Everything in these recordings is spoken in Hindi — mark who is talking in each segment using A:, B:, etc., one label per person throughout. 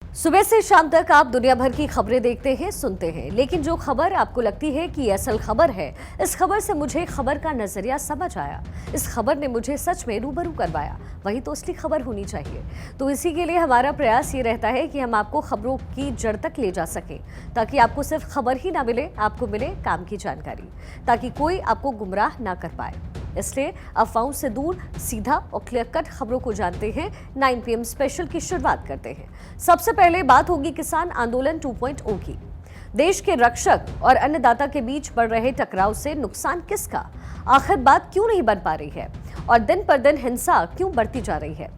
A: सुबह से शाम तक आप दुनिया भर की खबरें देखते हैं, सुनते हैं, लेकिन जो खबर आपको लगती है कि असल खबर है, इस खबर से मुझे खबर का नजरिया समझ आया, इस खबर ने मुझे सच में रूबरू करवाया, वही तो असली खबर होनी चाहिए। तो इसी के लिए हमारा प्रयास ये रहता है कि हम आपको खबरों की जड़ तक ले जा सकें, ताकि आपको सिर्फ खबर ही ना मिले, आपको मिले काम की जानकारी, ताकि कोई आपको गुमराह ना कर पाए। इसलिए अफवाहों से दूर सीधा और क्लियर कट खबरों को जानते हैं 9 PM स्पेशल की शुरुआत करते हैं। सबसे पहले बात होगी किसान आंदोलन 2.0 की। देश के रक्षक और अन्नदाता के बीच बढ़ रहे टकराव से नुकसान किसका? आखिर बात क्यों नहीं बन पा रही है और दिन पर दिन हिंसा क्यों बढ़ती जा रही है?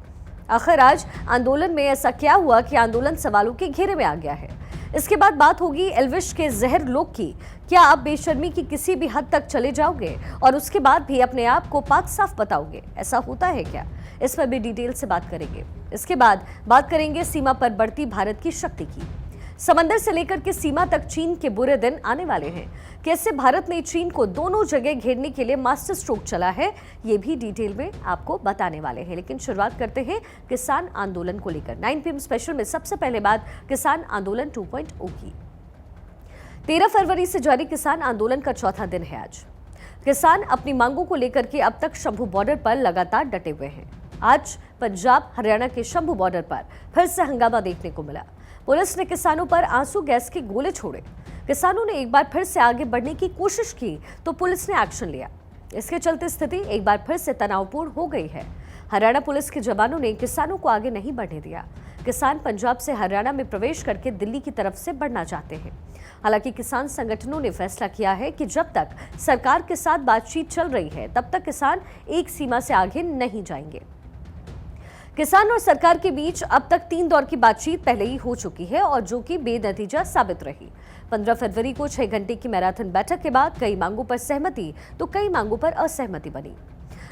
A: आखिर आज आंदोलन में ऐसा क्या हुआ कि आंदोलन सवालों के घेरे में आ गया है? इसके बाद बात होगी एल्विश के जहर लोग की। क्या आप बेशर्मी की किसी भी हद तक चले जाओगे और उसके बाद भी अपने आप को पाक साफ बताओगे? ऐसा होता है क्या? इस पर भी डिटेल से बात करेंगे। इसके बाद बात करेंगे सीमा पर बढ़ती भारत की शक्ति की। समंदर से लेकर के सीमा तक चीन के बुरे दिन आने वाले हैं। कैसे भारत ने चीन को दोनों जगह घेरने के लिए मास्टर स्ट्रोक चला है, ये भी डिटेल में आपको बताने वाले हैं। लेकिन शुरुआत करते हैं किसान आंदोलन को लेकर। 9 PM स्पेशल में सबसे पहले बात किसान आंदोलन 2.0 की। 13 फरवरी से जारी किसान आंदोलन का चौथा दिन है आज। किसान अपनी मांगों को लेकर के अब तक शंभू बॉर्डर पर लगातार डटे हुए हैं। आज पंजाब हरियाणा के शंभू बॉर्डर पर फिर से हंगामा देखने को मिला। पुलिस ने किसानों पर आंसू गैस के गोले छोड़े। किसानों ने एक बार फिर से आगे बढ़ने की कोशिश की तो पुलिस ने एक्शन लिया। इसके चलते स्थिति एक बार फिर से तनावपूर्ण हो गई है। हरियाणा पुलिस के जवानों ने किसानों को आगे नहीं बढ़ने दिया। किसान पंजाब से हरियाणा में प्रवेश करके दिल्ली की तरफ से बढ़ना चाहते हैं। हालांकि किसान संगठनों ने फैसला किया है कि जब तक सरकार के साथ बातचीत चल रही है तब तक किसान एक सीमा से आगे नहीं जाएंगे। किसान और सरकार के बीच अब तक 3 दौर की बातचीत पहले ही हो चुकी है और जो कि बेनतीजा साबित रही। 15 फरवरी को 6 घंटे की मैराथन बैठक के बाद कई मांगों पर सहमति तो कई मांगों पर असहमति बनी।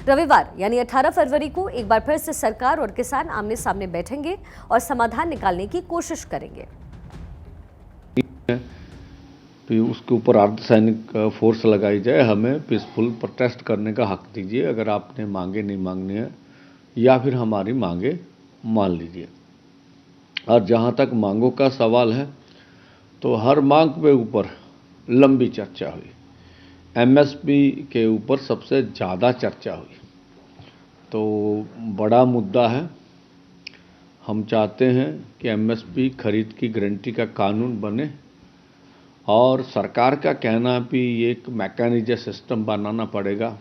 A: रविवार यानी 18 फरवरी को एक बार फिर से सरकार और किसान आमने सामने बैठेंगे और समाधान निकालने की कोशिश करेंगे।
B: तो उसके ऊपर अर्धसैनिक फोर्स लगाई जाए, हमें पीसफुल प्रोटेस्ट करने का हक दीजिए। अगर आपने मांगे नहीं मांगनी है या फिर हमारी मांगे मान लीजिए। और जहाँ तक मांगों का सवाल है तो हर मांग के ऊपर लंबी चर्चा हुई। MSP के ऊपर सबसे ज़्यादा चर्चा हुई। तो बड़ा मुद्दा है। हम चाहते हैं कि MSP खरीद की गारंटी का कानून बने और सरकार का कहना है कि एक मैकेनिज्म सिस्टम बनाना पड़ेगा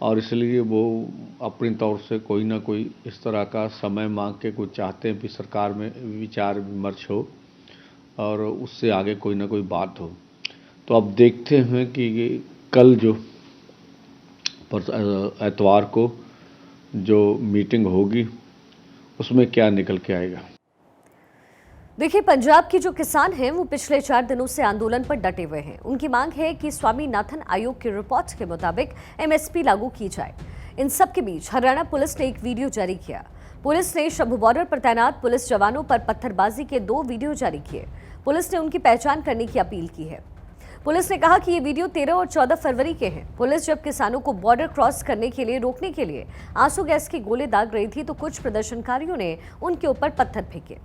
B: और इसलिए वो अपनी तौर से कोई ना कोई इस तरह का समय मांग के कुछ चाहते हैं कि सरकार में विचार विमर्श हो और उससे आगे कोई ना कोई बात हो। तो अब देखते हैं कि कल जो एतवार को जो मीटिंग होगी उसमें क्या निकल के आएगा।
A: देखिए, पंजाब के जो किसान हैं वो पिछले 4 दिनों से आंदोलन पर डटे हुए हैं। उनकी मांग है कि स्वामीनाथन आयोग की रिपोर्ट के मुताबिक MSP लागू की जाए। इन सब के बीच हरियाणा पुलिस ने एक वीडियो जारी किया। पुलिस ने शंभू बॉर्डर पर तैनात पुलिस जवानों पर पत्थरबाजी के 2 वीडियो जारी किए। पुलिस ने उनकी पहचान करने की अपील की है। पुलिस ने कहा कि ये वीडियो 13 और 14 फरवरी के हैं। पुलिस जब किसानों को बॉर्डर क्रॉस करने के लिए रोकने के लिए आंसू गैस के गोले दाग रही थी तो कुछ प्रदर्शनकारियों ने उनके ऊपर पत्थर फेंके।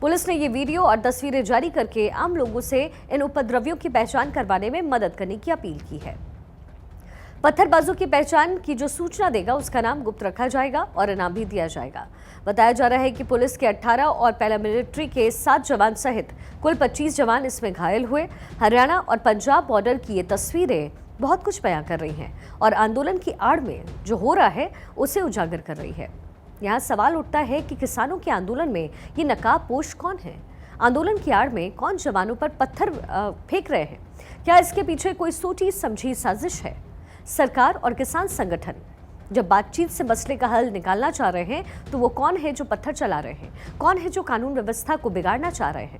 A: पुलिस ने ये वीडियो और तस्वीरें जारी करके आम लोगों से इन उपद्रवियों की पहचान करवाने में मदद करने की अपील की है। पत्थरबाजों की पहचान की जो सूचना देगा उसका नाम गुप्त रखा जाएगा और इनाम भी दिया जाएगा। बताया जा रहा है कि पुलिस के 18 और पैरामिलिट्री के 7 जवान सहित कुल 25 जवान इसमें घायल हुए। हरियाणा और पंजाब बॉर्डर की ये तस्वीरें बहुत कुछ बयां कर रही हैं और आंदोलन की आड़ में जो हो रहा है उसे उजागर कर रही है। यहाँ सवाल उठता है कि किसानों के आंदोलन में ये नकाबपोश कौन है? आंदोलन की आड़ में कौन जवानों पर पत्थर फेंक रहे हैं? क्या इसके पीछे कोई सोची समझी साजिश है? सरकार और किसान संगठन जब बातचीत से मसले का हल निकालना चाह रहे हैं तो वो कौन है जो पत्थर चला रहे हैं? कौन है जो कानून व्यवस्था को बिगाड़ना चाह रहे हैं?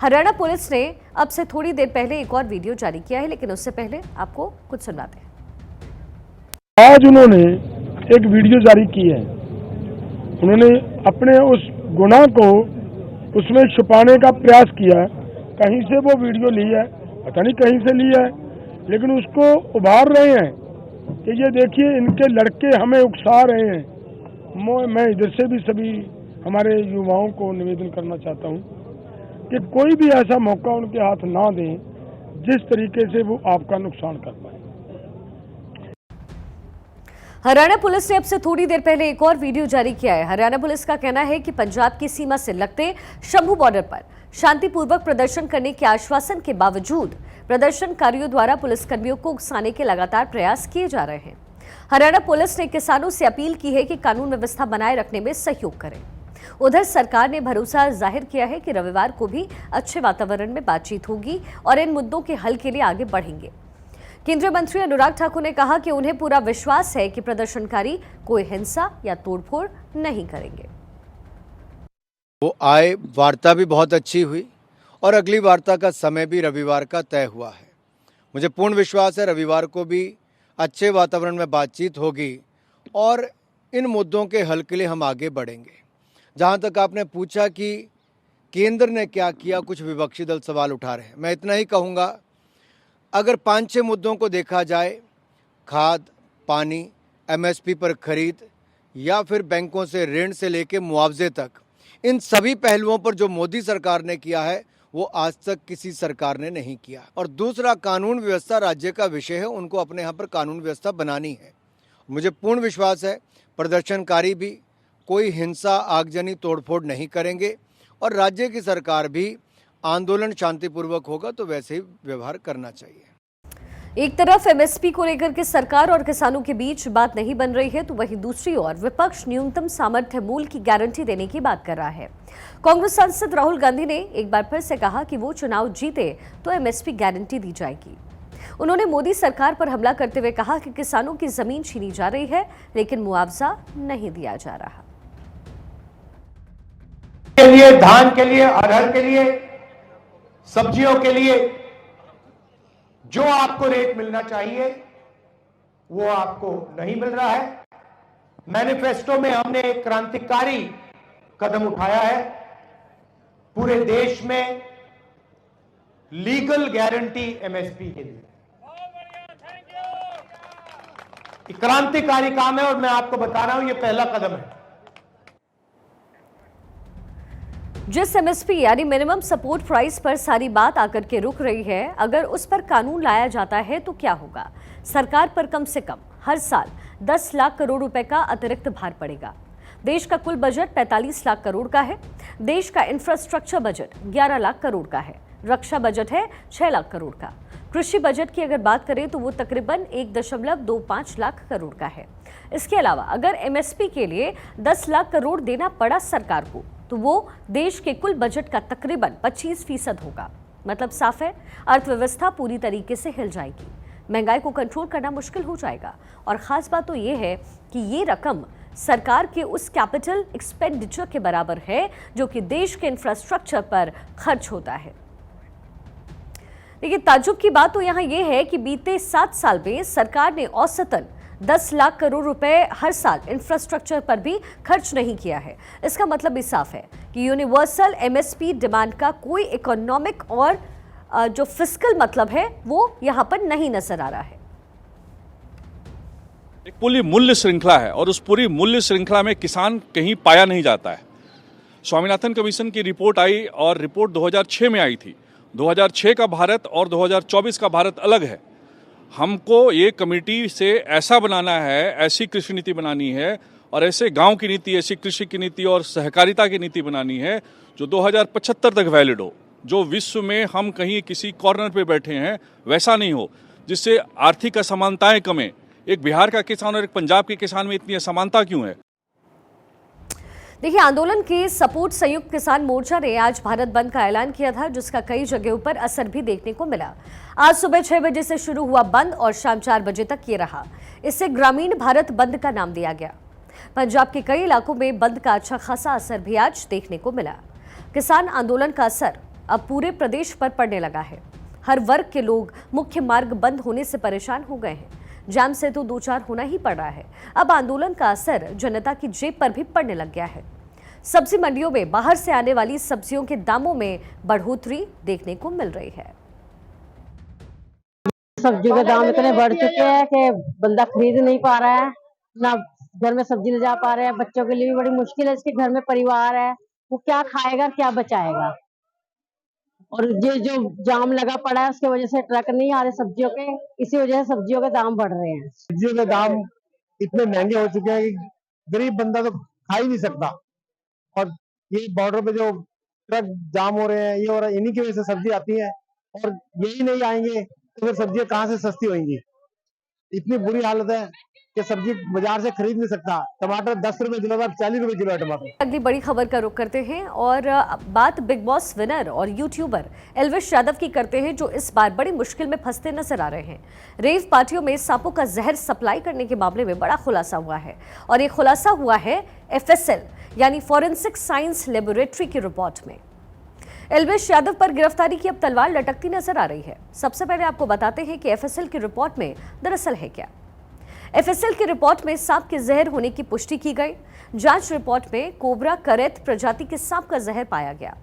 A: हरियाणा पुलिस ने अब से थोड़ी देर पहले एक और वीडियो जारी किया है, लेकिन उससे पहले आपको कुछ सुनाते हैं।
C: आज उन्होंने एक वीडियो जारी की है। उन्होंने अपने उस गुनाह को उसमें छुपाने का प्रयास किया है। कहीं से वो वीडियो ली है, पता नहीं कहीं से ली है, लेकिन उसको उभार रहे हैं कि ये देखिए इनके लड़के हमें उकसा रहे हैं। मैं इधर से भी सभी हमारे युवाओं को निवेदन करना चाहता हूं कि कोई भी ऐसा मौका उनके हाथ ना दें जिस तरीके से वो आपका नुकसान कर पाए।
A: हरियाणा पुलिस ने अब से थोड़ी देर पहले एक और वीडियो जारी किया है। हरियाणा पुलिस का कहना है कि पंजाब की सीमा से लगते शंभू बॉर्डर पर शांतिपूर्वक प्रदर्शन करने के आश्वासन के बावजूद प्रदर्शनकारियों द्वारा पुलिसकर्मियों को उकसाने के लगातार प्रयास किए जा रहे हैं। हरियाणा पुलिस ने किसानों से अपील की है कि कानून व्यवस्था बनाए रखने में सहयोग करें। उधर सरकार ने भरोसा जाहिर किया है कि रविवार को भी अच्छे वातावरण में बातचीत होगी और इन मुद्दों के हल के लिए आगे बढ़ेंगे। केंद्रीय मंत्री अनुराग ठाकुर ने कहा कि उन्हें पूरा विश्वास है कि प्रदर्शनकारी कोई हिंसा या तोड़फोड़ नहीं करेंगे।
D: वो आए, वार्ता भी बहुत अच्छी हुई और अगली वार्ता का समय भी रविवार का तय हुआ है। मुझे पूर्ण विश्वास है रविवार को भी अच्छे वातावरण में बातचीत होगी और इन मुद्दों के हल के लिए हम आगे बढ़ेंगे। जहाँ तक आपने पूछा कि केंद्र ने क्या किया, कुछ विपक्षी दल सवाल उठा रहे हैं। मैं इतना ही कहूँगा, अगर 5-6 मुद्दों को देखा जाए, खाद, पानी, एमएसपी पर खरीद या फिर बैंकों से ऋण से लेकर मुआवजे तक, इन सभी पहलुओं पर जो मोदी सरकार ने किया है वो आज तक किसी सरकार ने नहीं किया। और दूसरा, कानून व्यवस्था राज्य का विषय है, उनको अपने यहाँ पर कानून व्यवस्था बनानी है। मुझे पूर्ण विश्वास है प्रदर्शनकारी भी कोई हिंसा, आगजनी, तोड़फोड़ नहीं करेंगे और राज्य की सरकार भी आंदोलन शांतिपूर्वक होगा तो वैसे ही व्यवहार करना चाहिए।
A: एक तरफ एमएसपी को लेकर के सरकार और किसानों के बीच बात नहीं बन रही है, तो वहीं दूसरी ओर विपक्ष न्यूनतम सामर्थ्य मूल्य की गारंटी देने की बात कर रहा है। कांग्रेस सांसद राहुल गांधी ने एक बार फिर से कहा कि वो चुनाव जीते तो एमएसपी गारंटी दी जाएगी। उन्होंने मोदी सरकार पर हमला करते हुए कहा कि किसानों की जमीन छीनी जा रही है लेकिन मुआवजा नहीं दिया जा रहा।
E: के लिए, धान के लिए, अरहर के लिए, सब्जियों के लिए जो आपको रेट मिलना चाहिए वो आपको नहीं मिल रहा है। मैनिफेस्टो में हमने एक क्रांतिकारी कदम उठाया है, पूरे देश में लीगल गारंटी एमएसपी के लिए। क्रांतिकारी काम है और मैं आपको बता रहा हूं ये पहला कदम है।
A: जिस एमएसपी यानी मिनिमम सपोर्ट प्राइस पर सारी बात आकर के रुक रही है, अगर उस पर कानून लाया जाता है तो क्या होगा? सरकार पर कम से कम हर साल 10 लाख करोड़ रुपए का अतिरिक्त भार पड़ेगा। देश का कुल बजट 45 लाख करोड़ का है। देश का इंफ्रास्ट्रक्चर बजट 11 लाख करोड़ का है। रक्षा बजट है 6 लाख करोड़ का। कृषि बजट की अगर बात करें तो वो तकरीबन 1.25 लाख करोड़ का है। इसके अलावा अगर एमएसपी के लिए 10 लाख करोड़ देना पड़ा सरकार को तो वो देश के कुल बजट का तकरीबन 25% होगा। मतलब साफ है, अर्थव्यवस्था पूरी तरीके से हिल जाएगी, महंगाई को कंट्रोल करना मुश्किल हो जाएगा। और खास बात तो ये है कि ये रकम सरकार के उस कैपिटल एक्सपेंडिचर के बराबर है जो कि देश के इंफ्रास्ट्रक्चर पर खर्च होता है। लेकिन ताज्जुब की बात तो यहाँ ये है कि बीते 7 साल में सरकार ने औसतन 10 लाख करोड़ रुपए हर साल इंफ्रास्ट्रक्चर पर भी खर्च नहीं किया है। इसका मतलब भी साफ है कि यूनिवर्सल एमएसपी डिमांड का कोई इकोनॉमिक और जो फिस्कल मतलब है वो यहाँ पर नहीं नजर आ रहा है।
F: एक पूरी मूल्य श्रृंखला है और उस पूरी मूल्य श्रृंखला में किसान कहीं पाया नहीं जाता है। स्वामीनाथन कमीशन की रिपोर्ट आई और रिपोर्ट 2006 में आई थी। 2006 का भारत और 2024 का भारत अलग है। हमको ये कमेटी से ऐसा बनाना है, ऐसी कृषि नीति बनानी है और ऐसे गांव की नीति, ऐसी कृषि की नीति और सहकारिता की नीति बनानी है जो 2075 तक वैलिड हो, जो विश्व में हम कहीं किसी कॉर्नर पे बैठे हैं वैसा नहीं हो, जिससे आर्थिक असमानताएं कमें। एक बिहार का किसान और एक पंजाब के किसान में इतनी असमानता क्यों है?
A: देखिए, आंदोलन के सपोर्ट संयुक्त किसान मोर्चा ने आज भारत बंद का ऐलान किया था, जिसका कई जगहों पर असर भी देखने को मिला। आज सुबह 6 बजे से शुरू हुआ बंद और शाम 4 बजे तक ये रहा। इससे ग्रामीण भारत बंद का नाम दिया गया। पंजाब के कई इलाकों में बंद का अच्छा खासा असर भी आज देखने को मिला। किसान आंदोलन का असर अब पूरे प्रदेश पर पड़ने लगा है। हर वर्ग के लोग मुख्य मार्ग बंद होने से परेशान हो गए हैं। जाम से तो 2-4 होना ही पड़ रहा है। अब आंदोलन का असर जनता की जेब पर भी पड़ने लग गया है। सब्जी मंडियों में बाहर से आने वाली सब्जियों के दामों में बढ़ोतरी देखने को मिल रही है।
G: सब्जी के दाम इतने बढ़ चुके हैं कि बंदा खरीद नहीं पा रहा है, ना घर में सब्जी ले जा पा रहे हैं। बच्चों के लिए भी बड़ी मुश्किल है, इसके घर में परिवार है, वो क्या खाएगा क्या बचाएगा। और ये जो जाम लगा पड़ा है उसके वजह से ट्रक नहीं आ रहे सब्जियों के, इसी वजह से सब्जियों के दाम बढ़ रहे हैं।
H: सब्जियों के दाम इतने महंगे हो चुके हैं कि गरीब बंदा तो खा ही नहीं सकता। और ये बॉर्डर पे जो ट्रक जाम हो रहे हैं, ये हो रहा है, इन्हीं की वजह से सब्जी आती है। और यही नहीं आएंगे तो फिर सब्जियां कहाँ से सस्ती होंगी। इतनी बुरी हालत है कि सब्जी बाजार से खरीद नहीं सकता। टमाटर 10 रुपए किलो था, 40 रुपए किलो है टमाटर।
A: अगली बड़ी खबर का रुख करते हैं और बात बिग बॉस विनर और यूट्यूबर एल्विश यादव की करते हैं, जो इस बार बड़ी मुश्किल में फंसते नजर आ रहे हैं। रेव पार्टियों में सांपों का जहर सप्लाई करने के मामले में बड़ा खुलासा हुआ है और ये खुलासा हुआ है FSL यानी फॉरेंसिक साइंस लेबोरेटरी की रिपोर्ट में। एल्विश यादव पर गिरफ्तारी की अब तलवार लटकती नजर आ रही है। सबसे पहले आपको बताते हैं कि FSL की रिपोर्ट में दरअसल है क्या। FSL की रिपोर्ट में सांप के जहर होने की पुष्टि की गई। जांच रिपोर्ट में कोबरा करैत प्रजाति के सांप का जहर पाया गया।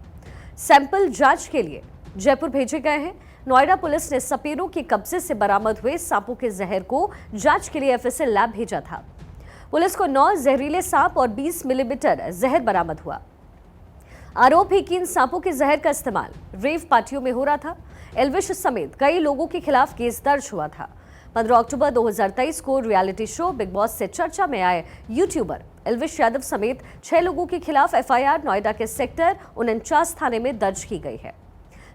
A: सैंपल जांच के लिए जयपुर भेजे गए हैं। नोएडा पुलिस ने सपेरों के कब्जे से बरामद हुए सांपों के जहर को जांच के लिए FSL लैब भेजा था। पुलिस को 9 जहरीले सांप और 20 मिलीमीटर जहर बरामद हुआ। आरोप है कि इन सांपों के जहर का इस्तेमाल रेव पार्टियों में हो रहा था। एल्विश समेत कई लोगों के खिलाफ केस दर्ज हुआ था। 15 अक्टूबर 2023 को रियलिटी शो बिग बॉस से चर्चा में आए यूट्यूबर एल्विश यादव समेत 6 लोगों के खिलाफ FIR नोएडा के सेक्टर 49 थाने में दर्ज की गई है।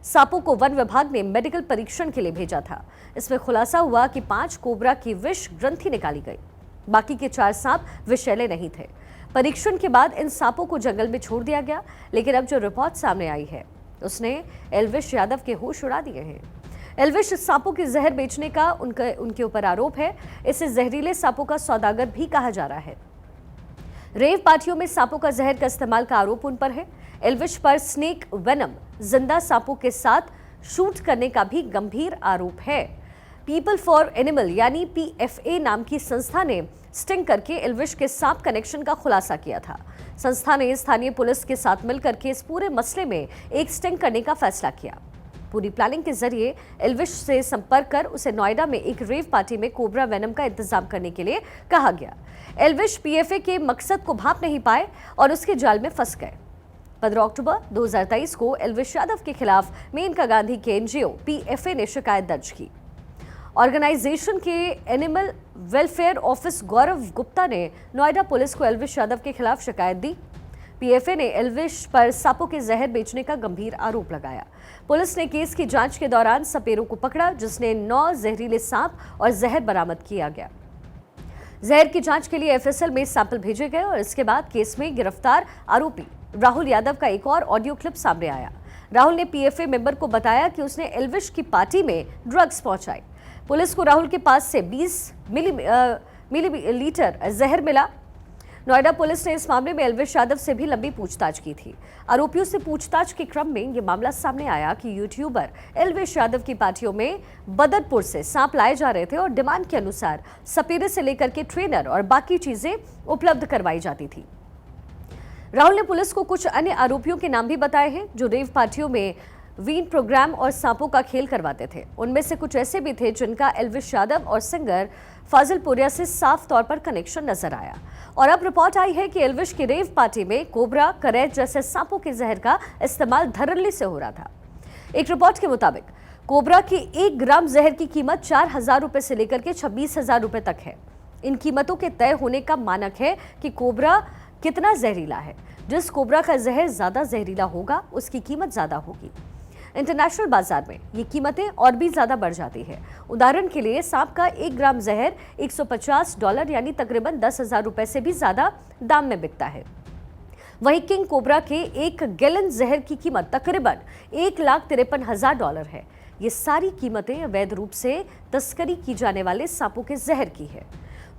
A: सांपों को वन विभाग ने मेडिकल परीक्षण के लिए भेजा था। इसमें खुलासा हुआ कि 5 कोबरा की विष ग्रंथि निकाली गई। बाकी के 4 सांप विषैले नहीं थे। परीक्षण के बाद इन सांपों को जंगल में छोड़ दिया गया, लेकिन अब जो रिपोर्ट सामने आई है उसने एल्विश यादव के होश उड़ा दिए हैं। एल्विश सांपों के जहर बेचने का उनके ऊपर आरोप है। इसे जहरीले सांपों का सौदागर भी कहा जा रहा है। रेव पार्टियों में सांपों का जहर का इस्तेमाल का आरोप उन पर है। एल्विश पर स्नेक वेनम जिंदा सांपों के साथ शूट करने का भी गंभीर आरोप है। पीपल फॉर एनिमल यानी PFA नाम की संस्था ने स्टिंग करके एल्विश के सांप कनेक्शन का खुलासा किया था। संस्था ने स्थानीय पुलिस के साथ मिलकर के इस पूरे मसले में एक स्टिंग करने का फैसला किया। पूरी प्लानिंग के जरिए एल्विश से संपर्क कर उसे नोएडा में एक रेव पार्टी में कोबरा वेनम का इंतजाम करने के लिए कहा गया। एल्विश PFA के मकसद को भांप नहीं पाए और उसके जाल में फंस गए। 15 अक्टूबर 2023 को एल्विश यादव के खिलाफ मेनका गांधी के NGO PFA ने शिकायत दर्ज की। ऑर्गेनाइजेशन के एनिमल वेलफेयर ऑफिस गौरव गुप्ता ने नोएडा पुलिस को एल्विश यादव के खिलाफ शिकायत दी। PFA ने एल्विश पर सांपों के जहर बेचने का गंभीर आरोप लगाया। पुलिस ने केस की जांच के दौरान सपेरों को पकड़ा, जिसने 9 जहरीले सांप और जहर बरामद किया गया। जहर की जांच के लिए FSL में सैंपल भेजे गए और इसके बाद केस में गिरफ्तार आरोपी राहुल यादव का एक और ऑडियो क्लिप सामने आया। राहुल ने PFA मेंबर को बताया कि उसने एल्विश की पार्टी में ड्रग्स पहुंचाए। पुलिस को राहुल के पास से 20 मिलीलीटर जहर मिला। नोएडा पुलिस ने इस मामले में एल्विश यादव से भी लंबी पूछताछ की थी। आरोपियों से पूछताछ के क्रम में यह मामला सामने आया कि यूट्यूबर एल्विश यादव की पार्टियों में बदरपुर से सांप लाए जा रहे थे और डिमांड के अनुसार सपेरे से लेकर के ट्रेनर और बाकी चीजें उपलब्ध करवाई जाती थी। राहुल ने पुलिस को कुछ अन्य आरोपियों के नाम भी बताए हैं जो रेव पार्टियों में वीन प्रोग्राम और सांपों का खेल करवाते थे। उनमें से कुछ ऐसे भी थे जिनका एल्विश यादव और सिंगर फाजिलपुरिया से साफ तौर पर कनेक्शन नजर आया। और अब रिपोर्ट आई है कि एल्विश की रेव पार्टी में कोबरा, करैत जैसे सांपों के जहर का इस्तेमाल धड़ल्ले से हो रहा था। एक रिपोर्ट के मुताबिक कोबरा की 1 ग्राम जहर की कीमत 4,000 रुपए से लेकर के 26,000 रुपए तक है। इन कीमतों के तय होने का मानक है कि कोबरा कितना जहरीला है। जिस कोबरा का जहर ज्यादा जहरीला होगा उसकी कीमत ज्यादा होगी। इंटरनेशनल बाजार में ये कीमतें और भी ज्यादा बढ़ जाती है। उदाहरण के लिए सांप का 1 ग्राम जहर $150 यानी तकरीबन 10,000 रुपए से भी ज्यादा दाम में बिकता है। वहीं किंग कोबरा के 1 गैलन जहर की कीमत तकरीबन $1,53,000 है। ये सारी कीमतें अवैध रूप से तस्करी की जाने वाले सांपों के जहर की है।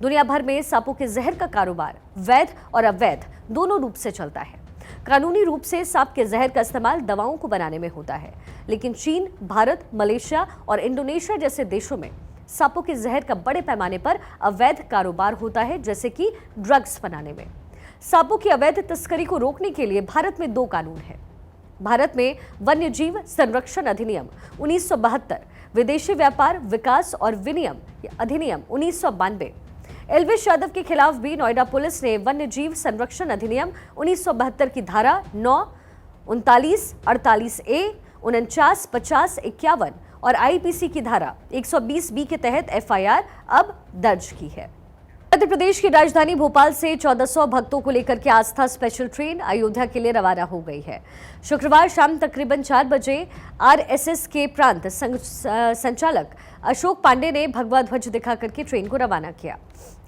A: दुनिया भर में सांपों के जहर का कारोबार वैध और अवैध दोनों रूप से चलता है। कानूनी रूप से सांप के जहर का इस्तेमाल दवाओं को बनाने में होता है, लेकिन चीन, भारत, मलेशिया और इंडोनेशिया जैसे देशों में सांपों के जहर का बड़े पैमाने पर अवैध कारोबार होता है, जैसे कि ड्रग्स बनाने में। सांपों की अवैध तस्करी को रोकने के लिए भारत में 2 कानून हैं। भारत में वन्यजीव संरक्षण अधिनियम 1972, विदेशी व्यापार विकास और विनियम अधिनियम 1992। एल्विश यादव के खिलाफ भी नोएडा पुलिस ने वन्य जीव संरक्षण अधिनियम 1972 की धारा 9, 39, 48A, 49, 50, 51 और आईपीसी की धारा 120B के तहत FIR अब दर्ज की है। मध्य प्रदेश की राजधानी भोपाल से 1400 भक्तों को लेकर के आस्था स्पेशल ट्रेन अयोध्या के लिए रवाना हो गई है। शुक्रवार शाम तकरीबन 4 बजे RSS के प्रांत संचालक अशोक पांडे ने भगवा ध्वज दिखा करके ट्रेन को रवाना किया।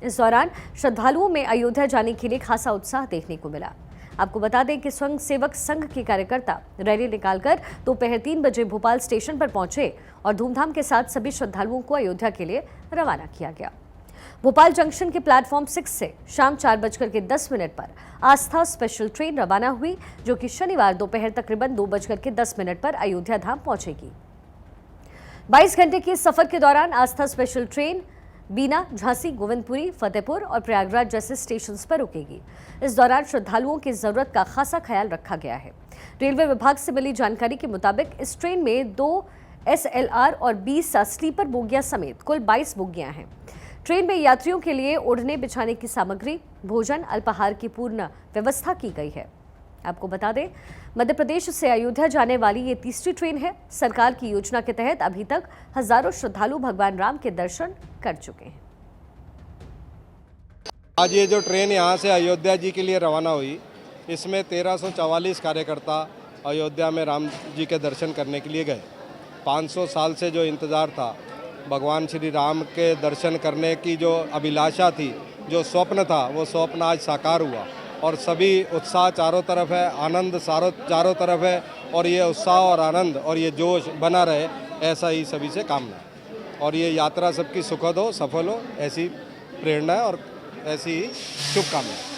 A: इस दौरान श्रद्धालुओं में अयोध्या जाने के लिए खासा उत्साह देखने को मिला। आपको बता दें कि स्वयं सेवक संघ के कार्यकर्ता रैली निकालकर दोपहर 3 बजे भोपाल स्टेशन पर पहुंचे और धूमधाम के साथ सभी श्रद्धालुओं को अयोध्या के लिए रवाना किया गया। भोपाल जंक्शन के प्लेटफॉर्म 6 से शाम 4:10 पर आस्था स्पेशल ट्रेन रवाना हुई, जो कि शनिवार दोपहर तकरीबन 2:10 पर अयोध्या धाम पहुंचेगी। 22 घंटे के सफर के दौरान आस्था स्पेशल ट्रेन बीना, झांसी, गोविंदपुरी, फतेहपुर और प्रयागराज जैसे स्टेशंस पर रुकेगी। इस दौरान श्रद्धालुओं की जरूरत का खासा ख्याल रखा गया है। रेलवे विभाग से मिली जानकारी के मुताबिक इस ट्रेन में 2 SLR और 20 स्लीपर बोगियां समेत कुल 22 बोगियां हैं। ट्रेन में यात्रियों के लिए ओढ़ने बिछाने की सामग्री, भोजन, अल्पाहार की पूर्ण व्यवस्था की गई है। आपको बता दें, मध्य प्रदेश से अयोध्या जाने वाली ये तीसरी ट्रेन है। सरकार की योजना के तहत अभी तक हजारों श्रद्धालु भगवान राम के दर्शन कर चुके हैं।
I: आज ये जो ट्रेन यहाँ से अयोध्या जी के लिए रवाना हुई, इसमें 1344 कार्यकर्ता अयोध्या में राम जी के दर्शन करने के लिए गए। 500 साल से जो इंतज़ार था, भगवान श्री राम के दर्शन करने की जो अभिलाषा थी, जो स्वप्न था, वो स्वप्न आज साकार हुआ और सभी उत्साह चारों तरफ है, आनंद चारों तरफ है और ये उत्साह और आनंद और ये जोश बना रहे, ऐसा ही सभी से कामना है। और ये यात्रा सबकी सुखद हो, सफल हो, ऐसी प्रेरणा है और ऐसी ही शुभकामनाएं।